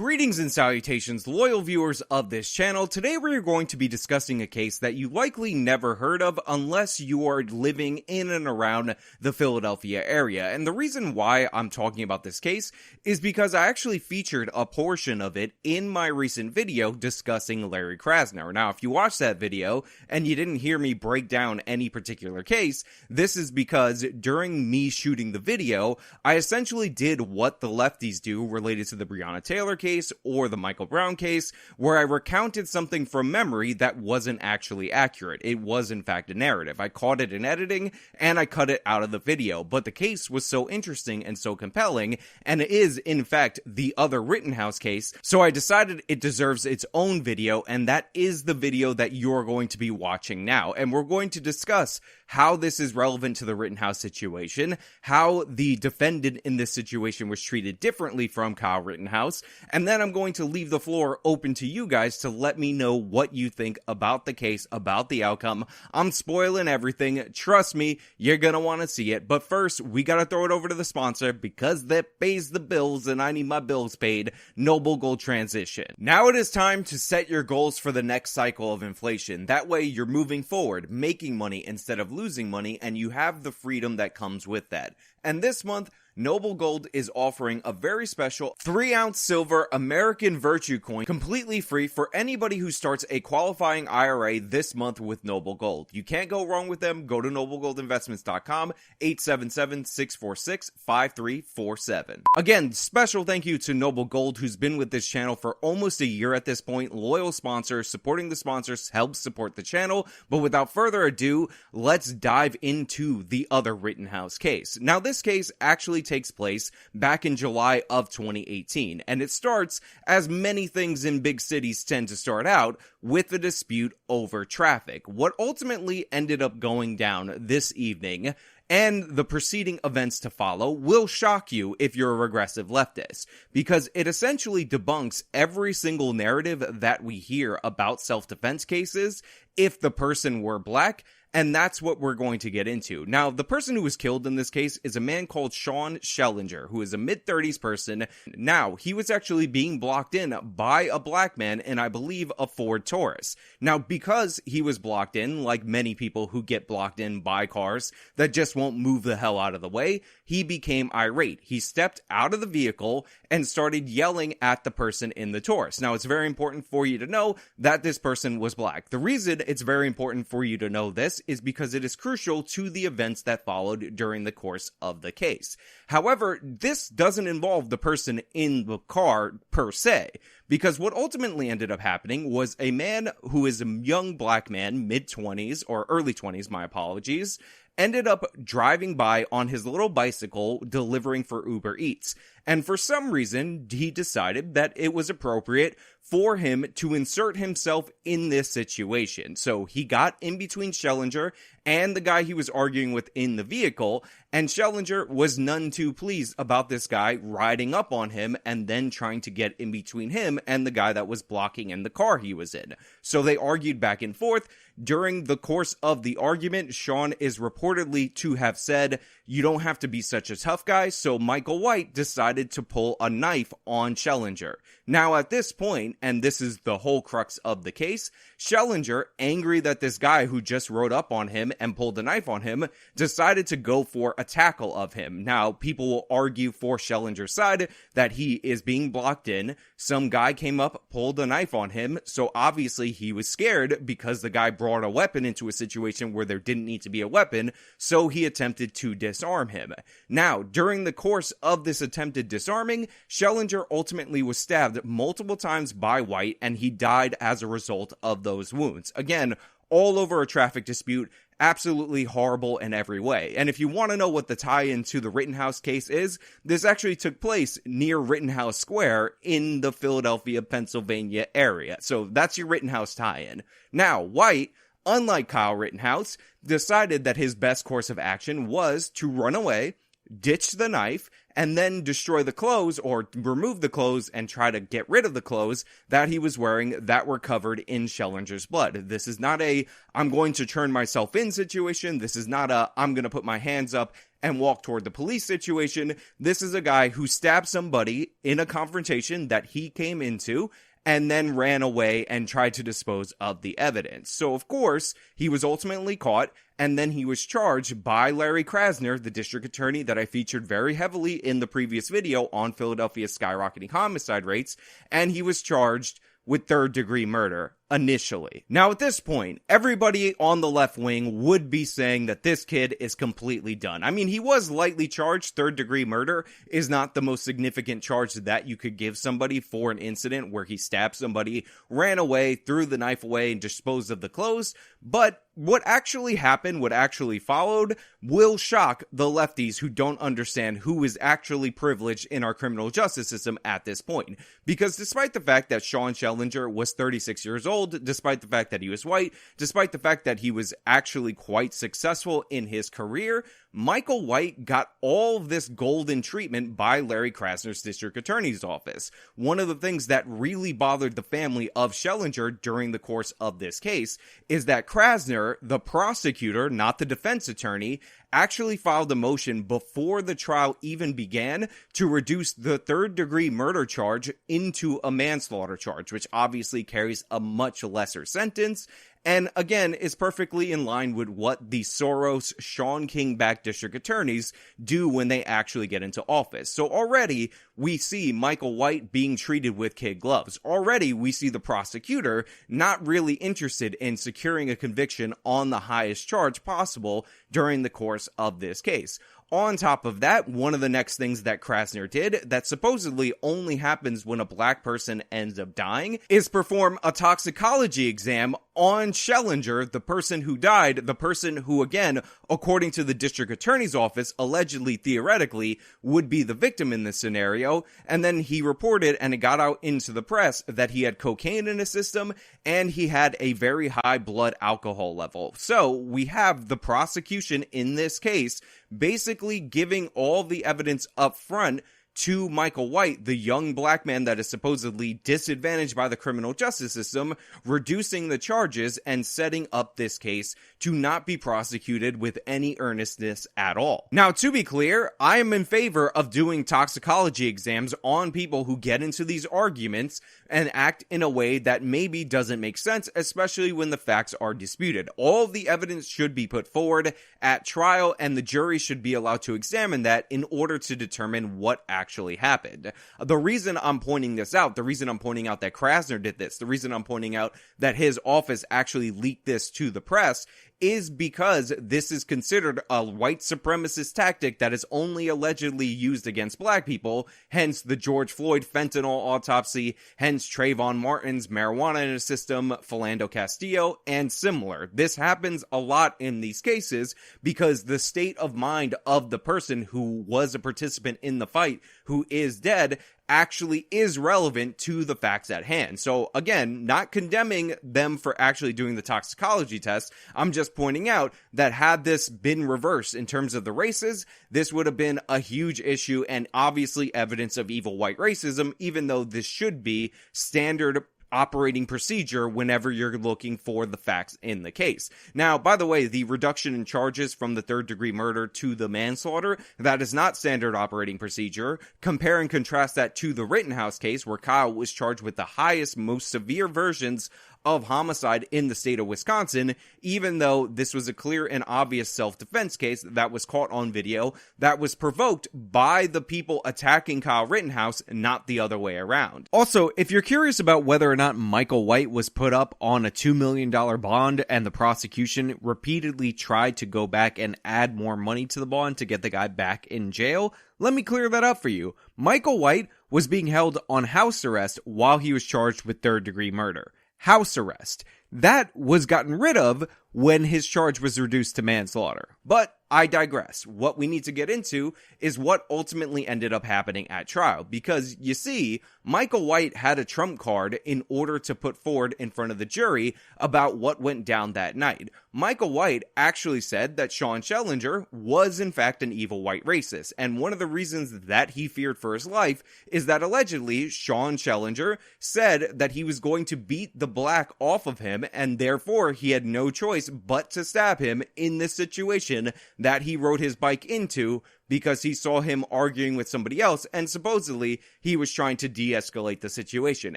Greetings and salutations, loyal viewers of this channel. Today we are going to be discussing a case that you likely never heard of unless you are living in and around the Philadelphia area. And the reason why I'm talking about this case is because I actually featured a portion of it in my recent video discussing Larry Krasner. Now, if you watched that video and you didn't hear me break down any particular case, this is because during me shooting the video, I essentially did what the lefties do related to the Breonna Taylor case or the Michael Brown case, where I recounted something from memory that wasn't actually accurate. It was in fact a narrative. I caught it in editing and I cut it out of the video, but the case was so interesting and so compelling, and it is in fact the other Rittenhouse case, so I decided it deserves its own video, and that is the video that you're going to be watching now. And we're going to discuss how this is relevant to the Rittenhouse situation, how the defendant in this situation was treated differently from Kyle Rittenhouse, and then I'm going to leave the floor open to you guys to let me know what you think about the case, about the outcome. I'm spoiling everything. Trust me, you're gonna want to see it. But first, we gotta throw it over to the sponsor because that pays the bills and I need my bills paid. Noble Gold Transition. Now it is time to set your goals for the next cycle of inflation. That way you're moving forward, making money instead of losing money, and you have the freedom that comes with that. And this month, Noble Gold is offering a very special 3-ounce silver American Virtue coin completely free for anybody who starts a qualifying IRA this month with Noble Gold. You can't go wrong with them. Go to noblegoldinvestments.com, 877-646-5347. Again, special thank you to Noble Gold, who's been with this channel for almost a year at this point. Loyal sponsor. Supporting the sponsors helps support the channel. But without further ado, let's dive into the other Rittenhouse case. Now, this case actually takes place back in July of 2018, and it starts, as many things in big cities tend to start out, with a dispute over traffic. What ultimately ended up going down this evening, and the preceding events to follow, will shock you if you're a regressive leftist, because it essentially debunks every single narrative that we hear about self-defense cases if the person were black. And that's what we're going to get into. Now, the person who was killed in this case is a man called Sean Schellinger, who is a mid-30s person. Now, he was actually being blocked in by a black man in, I believe, a Ford Taurus. Now, because he was blocked in, like many people who get blocked in by cars that just won't move the hell out of the way, he became irate. He stepped out of the vehicle and started yelling at the person in the Taurus. Now, it's very important for you to know that this person was black. The reason it's very important for you to know this is because it is crucial to the events that followed during the course of the case. However, this doesn't involve the person in the car per se, because what ultimately ended up happening was a man who is a young black man, mid-20s or early 20s, my apologies, ended up driving by on his little bicycle delivering for Uber Eats. And for some reason, he decided that it was appropriate for him to insert himself in this situation. So he got in between Schellinger and the guy he was arguing with in the vehicle, and Schellinger was none too pleased about this guy riding up on him and then trying to get in between him and the guy that was blocking in the car he was in. So they argued back and forth. During the course of the argument, Sean is reportedly to have said, "You don't have to be such a tough guy," so Michael White decided to pull a knife on Schellinger. Now at this point, and this is the whole crux of the case, Schellinger, angry that this guy who just rode up on him and pulled a knife on him, decided to go for a tackle of him. Now, people will argue for Schellinger's side that he is being blocked in. Some guy came up, pulled a knife on him, so obviously he was scared because the guy brought a weapon into a situation where there didn't need to be a weapon, so he attempted to disarm him. Now, during the course of this attempted disarming, Schellinger ultimately was stabbed multiple times by White, and he died as a result of those wounds. Again, all over a traffic dispute, absolutely horrible in every way. And if you want to know what the tie-in to the Rittenhouse case is, this actually took place near Rittenhouse Square in the Philadelphia, Pennsylvania area. So that's your Rittenhouse tie-in. Now, White, unlike Kyle Rittenhouse, decided that his best course of action was to run away, ditch the knife, and then destroy the clothes or remove the clothes and try to get rid of the clothes that he was wearing that were covered in Schellinger's blood. This is not a I'm going to turn myself in situation. This is not a I'm going to put my hands up and walk toward the police situation. This is a guy who stabbed somebody in a confrontation that he came into and then ran away and tried to dispose of the evidence. So, of course, he was ultimately caught, and then he was charged by Larry Krasner, the district attorney that I featured very heavily in the previous video on Philadelphia's skyrocketing homicide rates, and he was charged with third-degree murder initially. Now, at this point, everybody on the left wing would be saying that this kid is completely done. I mean, he was lightly charged. Third-degree murder is not the most significant charge that you could give somebody for an incident where he stabbed somebody, ran away, threw the knife away, and disposed of the clothes. But what actually happened, what actually followed, will shock the lefties who don't understand who is actually privileged in our criminal justice system at this point. Because despite the fact that Sean Schellinger was 36 years old, despite the fact that he was white, despite the fact that he was actually quite successful in his career, Michael White got all of this golden treatment by Larry Krasner's district attorney's office. One of the things that really bothered the family of Schellinger during the course of this case is that Krasner, the prosecutor, not the defense attorney, actually filed a motion before the trial even began to reduce the third-degree murder charge into a manslaughter charge, which obviously carries a much lesser sentence, and again is perfectly in line with what the Soros, Sean King-backed district attorneys do when they actually get into office. So already we see Michael White being treated with kid gloves. Already we see the prosecutor not really interested in securing a conviction on the highest charge possible during the course of this case. On top of that, one of the next things that Krasner did that supposedly only happens when a black person ends up dying is perform a toxicology exam on Schellinger, the person who died, the person who, again, according to the district attorney's office, allegedly, theoretically, would be the victim in this scenario. And then he reported, and it got out into the press, that he had cocaine in his system and he had a very high blood alcohol level. So we have the prosecution in this case basically giving all the evidence up front to Michael White, the young black man that is supposedly disadvantaged by the criminal justice system, reducing the charges and setting up this case to not be prosecuted with any earnestness at all. Now, to be clear, I am in favor of doing toxicology exams on people who get into these arguments and act in a way that maybe doesn't make sense, especially when the facts are disputed. All of the evidence should be put forward at trial, and the jury should be allowed to examine that in order to determine what actually happened. The reason I'm pointing this out, the reason I'm pointing out that Krasner did this, the reason I'm pointing out that his office actually leaked this to the press is because this is considered a white supremacist tactic that is only allegedly used against black people, hence the George Floyd fentanyl autopsy, hence Trayvon Martin's marijuana in his system, Philando Castillo, and similar. This happens a lot in these cases because the state of mind of the person who was a participant in the fight, who is dead, actually is relevant to the facts at hand. So again, not condemning them for actually doing the toxicology test. I'm just pointing out that had this been reversed in terms of the races, this would have been a huge issue and obviously evidence of evil white racism, even though this should be standard operating procedure whenever you're looking for the facts in the case. Now, by the way, the reduction in charges from the third-degree murder to the manslaughter, that is not standard operating procedure. Compare and contrast that to the Rittenhouse case, where Kyle was charged with the highest, most severe versions of homicide in the state of Wisconsin, even though this was a clear and obvious self-defense case that was caught on video that was provoked by the people attacking Kyle Rittenhouse, not the other way around. Also, if you're curious about whether or not Michael White was put up on a $2 million bond and the prosecution repeatedly tried to go back and add more money to the bond to get the guy back in jail, let me clear that up for you. Michael White was being held on house arrest while he was charged with third-degree murder. House arrest. That was gotten rid of when his charge was reduced to manslaughter. But I digress. What we need to get into is what ultimately ended up happening at trial, because you see, Michael White had a trump card in order to put forward in front of the jury about what went down that night. Michael White actually said that Sean Schellinger was in fact an evil white racist, and one of the reasons that he feared for his life is that allegedly Sean Schellinger said that he was going to beat the black off of him, and therefore he had no choice but to stab him in this situation that he rode his bike into, because he saw him arguing with somebody else, and supposedly he was trying to de-escalate the situation.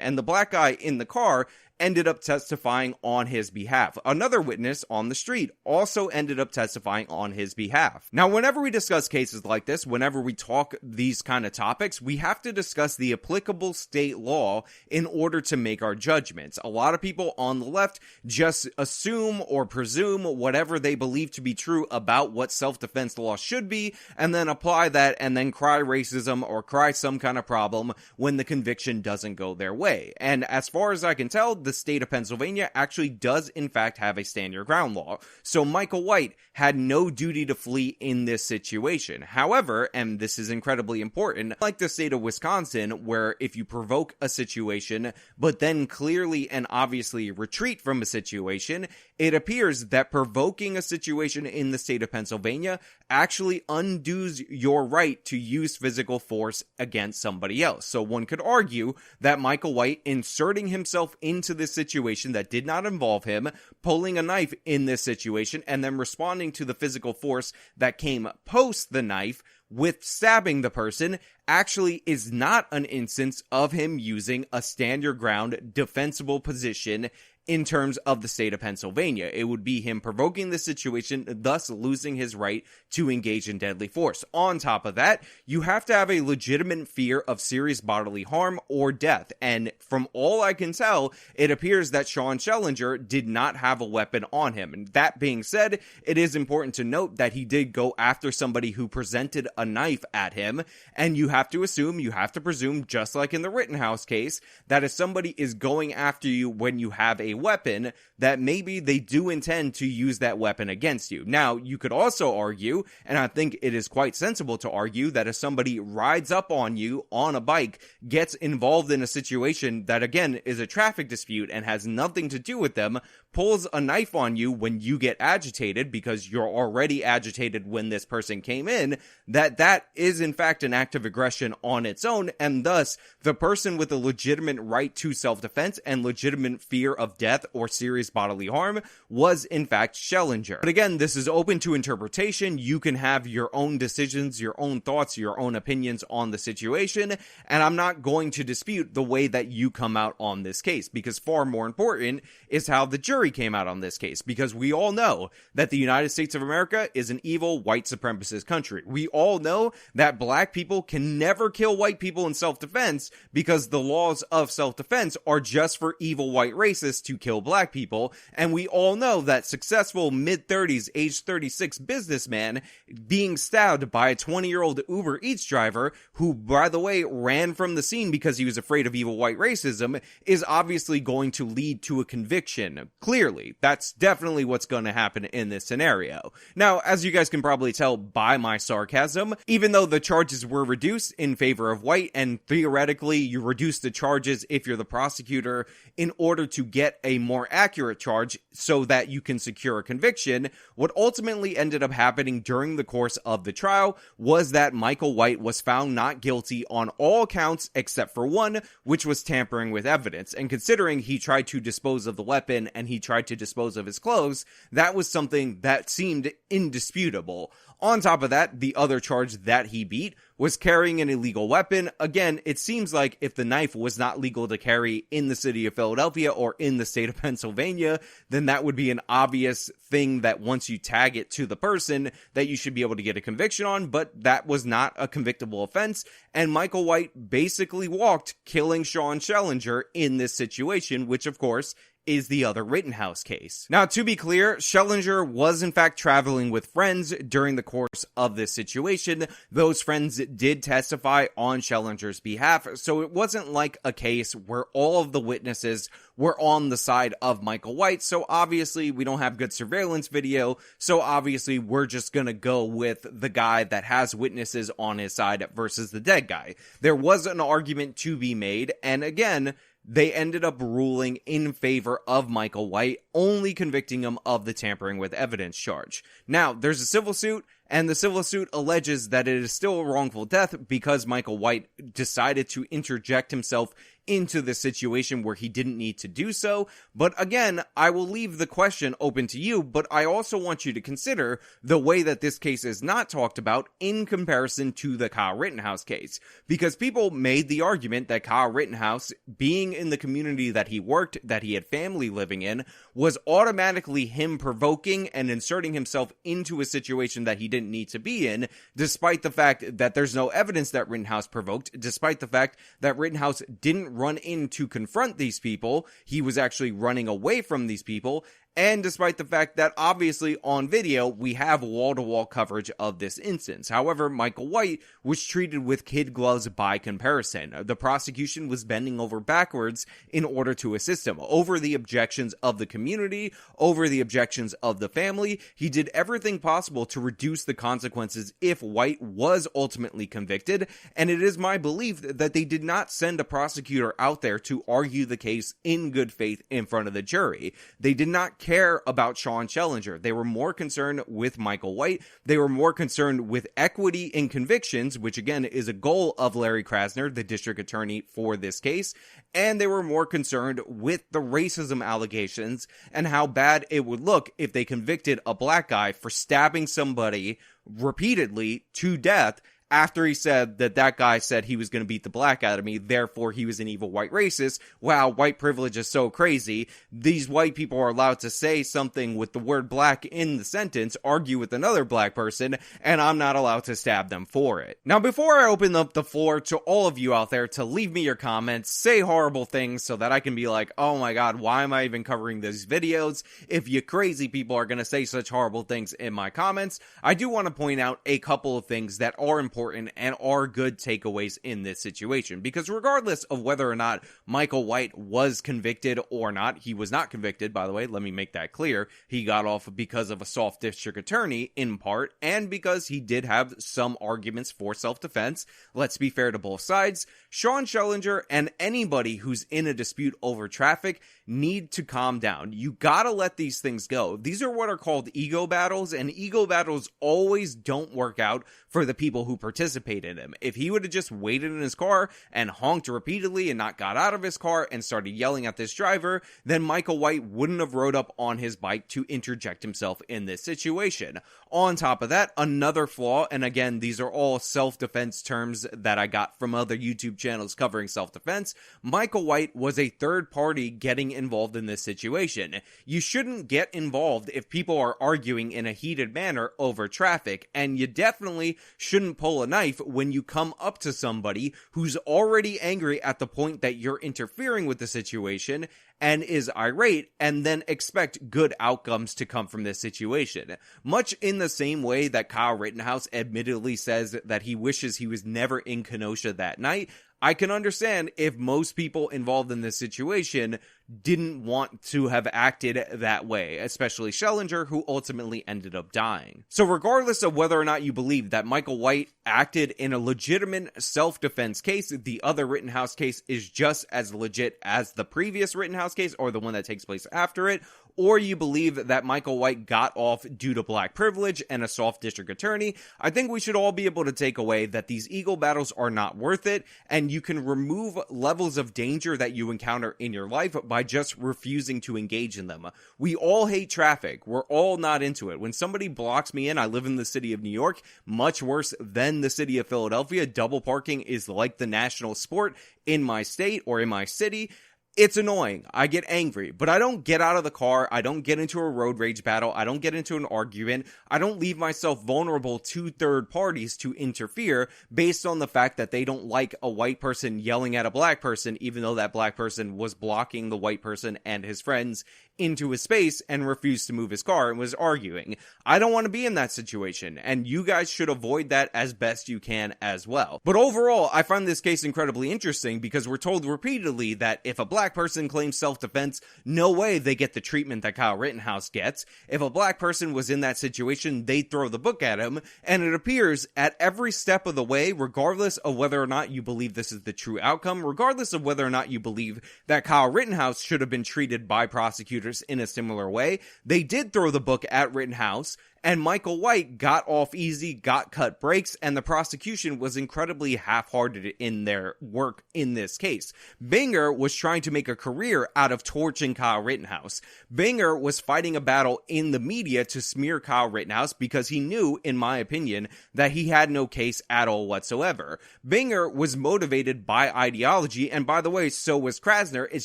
And the black guy in the car ended up testifying on his behalf. Another witness on the street also ended up testifying on his behalf. Now, whenever we discuss cases like this, whenever we talk these kind of topics, we have to discuss the applicable state law in order to make our judgments. A lot of people on the left just assume or presume whatever they believe to be true about what self-defense law should be, and then apply that and then cry racism or cry some kind of problem when the conviction doesn't go their way. And as far as I can tell, the state of Pennsylvania actually does in fact have a stand your ground law. So Michael White had no duty to flee in this situation. However, and this is incredibly important, like the state of Wisconsin, where if you provoke a situation, but then clearly and obviously retreat from a situation, it appears that provoking a situation in the state of Pennsylvania actually undoes your right to use physical force against somebody else. So one could argue that Michael White inserting himself into this situation that did not involve him, pulling a knife in this situation, and then responding to the physical force that came post the knife with stabbing the person actually is not an instance of him using a stand your ground defensible position in terms of the state of Pennsylvania. It would be him provoking the situation, thus losing his right to engage in deadly force. On top of that, you have to have a legitimate fear of serious bodily harm or death. And from all I can tell, it appears that Sean Schellinger did not have a weapon on him. And that being said, it is important to note that he did go after somebody who presented a knife at him. And you have to assume, you have to presume, just like in the Rittenhouse case, that if somebody is going after you when you have a weapon, that maybe they do intend to use that weapon against you. Now, you could also argue, and I think it is quite sensible to argue, that if somebody rides up on you on a bike, gets involved in a situation that again is a traffic dispute and has nothing to do with them, pulls a knife on you when you get agitated because you're already agitated when this person came in, that is in fact an act of aggression on its own, and thus the person with a legitimate right to self-defense and legitimate fear of death or serious bodily harm was in fact Schellinger. But again, this is open to interpretation. You can have your own decisions, your own thoughts, your own opinions on the situation, and I'm not going to dispute the way that you come out on this case, because far more important is how the jury came out on this case, because we all know that the United States of America is an evil white supremacist country. We all know that black people can never kill white people in self-defense because the laws of self-defense are just for evil white racists to kill black people, and we all know that successful mid-30s, age 36 businessman being stabbed by a 20-year-old Uber Eats driver, who, by the way, ran from the scene because he was afraid of evil white racism, is obviously going to lead to a conviction. Clearly, that's definitely what's going to happen in this scenario. Now, as you guys can probably tell by my sarcasm, even though the charges were reduced in favor of white, and theoretically you reduce the charges if you're the prosecutor in order to get a more accurate charge so that you can secure a conviction, what ultimately ended up happening during the course of the trial was that Michael White was found not guilty on all counts except for one, which was tampering with evidence. And considering he tried to dispose of the weapon and he tried to dispose of his clothes, that was something that seemed indisputable. On top of that, the other charge that he beat was carrying an illegal weapon. Again, it seems like if the knife was not legal to carry in the city of Philadelphia or in the state of Pennsylvania, then that would be an obvious thing that once you tag it to the person that you should be able to get a conviction on, but that was not a convictable offense, and Michael White basically walked, killing Sean Schellinger in this situation, which of course is the other Rittenhouse case. Now, to be clear, Schellinger was in fact traveling with friends during the course of this situation. Those friends did testify on Schellinger's behalf, so it wasn't like a case where all of the witnesses were on the side of Michael White. So obviously we don't have good surveillance video, so obviously we're just gonna go with the guy that has witnesses on his side versus the dead guy. There was an argument to be made, and again, they ended up ruling in favor of Michael White, only convicting him of the tampering with evidence charge. Now, there's a civil suit, and the civil suit alleges that it is still a wrongful death because Michael White decided to interject himself into the situation where he didn't need to do so. But again, I will leave the question open to you, but I also want you to consider the way that this case is not talked about in comparison to the Kyle Rittenhouse case. Because people made the argument that Kyle Rittenhouse, being in the community that he worked, that he had family living in, was automatically him provoking and inserting himself into a situation that he didn't need to be in, despite the fact that there's no evidence that Rittenhouse provoked, despite the fact that Rittenhouse didn't run in to confront these people. He was actually running away from these people. And despite the fact that obviously on video, we have wall-to-wall coverage of this instance. However, Michael White was treated with kid gloves by comparison. The prosecution was bending over backwards in order to assist him. Over the objections of the community, over the objections of the family, he did everything possible to reduce the consequences if White was ultimately convicted. And it is my belief that they did not send a prosecutor out there to argue the case in good faith in front of the jury. They did not care about Sean Schellinger. They were more concerned with Michael White. They were more concerned with equity in convictions, which again is a goal of Larry Krasner, the district attorney for this case. And they were more concerned with the racism allegations and how bad it would look if they convicted a black guy for stabbing somebody repeatedly to death after he said that that guy said he was going to beat the black out of me, therefore he was an evil white racist. Wow, white privilege is so crazy. These white people are allowed to say something with the word black in the sentence, argue with another black person, and I'm not allowed to stab them for it. Now, before I open up the floor to all of you out there to leave me your comments, say horrible things so that I can be like, oh my god, why am I even covering these videos if you crazy people are going to say such horrible things in my comments, I do want to point out a couple of things that are important and are good takeaways in this situation, because regardless of whether or not Michael White was convicted or not, he was not convicted, by the way, let me make that clear. He got off because of a soft district attorney in part, and because he did have some arguments for self-defense. Let's be fair to both sides. Sean Schellinger and anybody who's in a dispute over traffic need to calm down. You gotta let these things go. These are what are called ego battles, and ego battles always don't work out for the people who participate in them. If he would have just waited in his car and honked repeatedly and not got out of his car and started yelling at this driver, then Michael White wouldn't have rode up on his bike to interject himself in this situation. On top of that, another flaw, and again, these are all self-defense terms that I got from other YouTube channels covering self-defense, Michael White was a third party getting involved in this situation. You shouldn't get involved if people are arguing in a heated manner over traffic, and you definitely shouldn't pull a knife when you come up to somebody who's already angry at the point that you're interfering with the situation and is irate, and then expect good outcomes to come from this situation. Much in the same way that Kyle Rittenhouse admittedly says that he wishes he was never in Kenosha that night, I can understand if most people involved in this situation didn't want to have acted that way, especially Schellinger, who ultimately ended up dying. So regardless of whether or not you believe that Michael White acted in a legitimate self-defense case, the other Rittenhouse case is just as legit as the previous Rittenhouse case, or the one that takes place after it, or you believe that Michael White got off due to black privilege and a soft district attorney, I think we should all be able to take away that these ego battles are not worth it, and you can remove levels of danger that you encounter in your life by just refusing to engage in them. We all hate traffic. We're all not into it. When somebody blocks me in, I live in the city of New York, much worse than the city of Philadelphia. Double parking is like the national sport in my state or in my city. It's annoying. I get angry, but I don't get out of the car. I don't get into a road rage battle. I don't get into an argument. I don't leave myself vulnerable to third parties to interfere based on the fact that they don't like a white person yelling at a black person, even though that black person was blocking the white person and his friends into his space and refused to move his car and was arguing. I don't want to be in that situation, and you guys should avoid that as best you can as well. But overall, I find this case incredibly interesting because we're told repeatedly that if a black person claims self-defense, no way they get the treatment that Kyle Rittenhouse gets. If a black person was in that situation, they'd throw the book at him, and it appears at every step of the way, regardless of whether or not you believe this is the true outcome, regardless of whether or not you believe that Kyle Rittenhouse should have been treated by prosecutors in a similar way, they did throw the book at Rittenhouse, and Michael White got off easy, got cut breaks, and the prosecution was incredibly half-hearted in their work in this case. Binger was trying to make a career out of torching Kyle Rittenhouse. Binger was fighting a battle in the media to smear Kyle Rittenhouse because he knew, in my opinion, that he had no case at all whatsoever. Binger was motivated by ideology, and by the way, so was Krasner. It's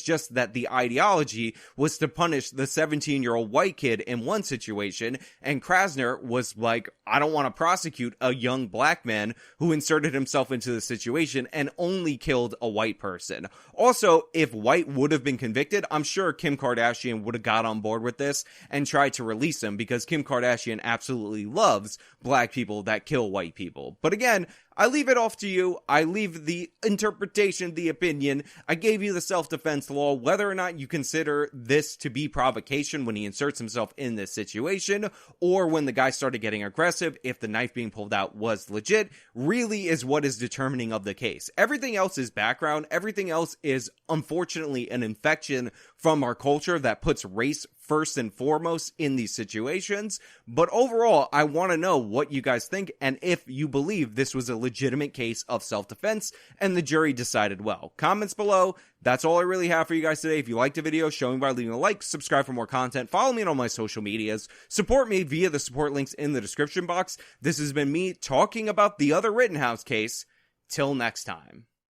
just that the ideology was to punish the 17-year-old white kid in one situation, and Krasner was like, I don't want to prosecute a young black man who inserted himself into the situation and only killed a white person. Also, if White would have been convicted, I'm sure Kim Kardashian would have got on board with this and tried to release him because Kim Kardashian absolutely loves black people that kill white people. But again, I leave it off to you. I leave the interpretation, the opinion. I gave you the self-defense law. Whether or not you consider this to be provocation when he inserts himself in this situation, or when the guy started getting aggressive, if the knife being pulled out was legit, really is what is determining of the case. Everything else is background. Everything else is, unfortunately, an infection from our culture that puts race first and foremost in these situations. But overall, I want to know what you guys think and if you believe this was a legitimate case of self-defense and the jury decided well. Comments below. That's all I really have for you guys today. If you liked the video, show me by leaving a like, subscribe for more content, follow me on all my social medias, support me via the support links in the description box. This has been me talking about the other Rittenhouse case. Till next time.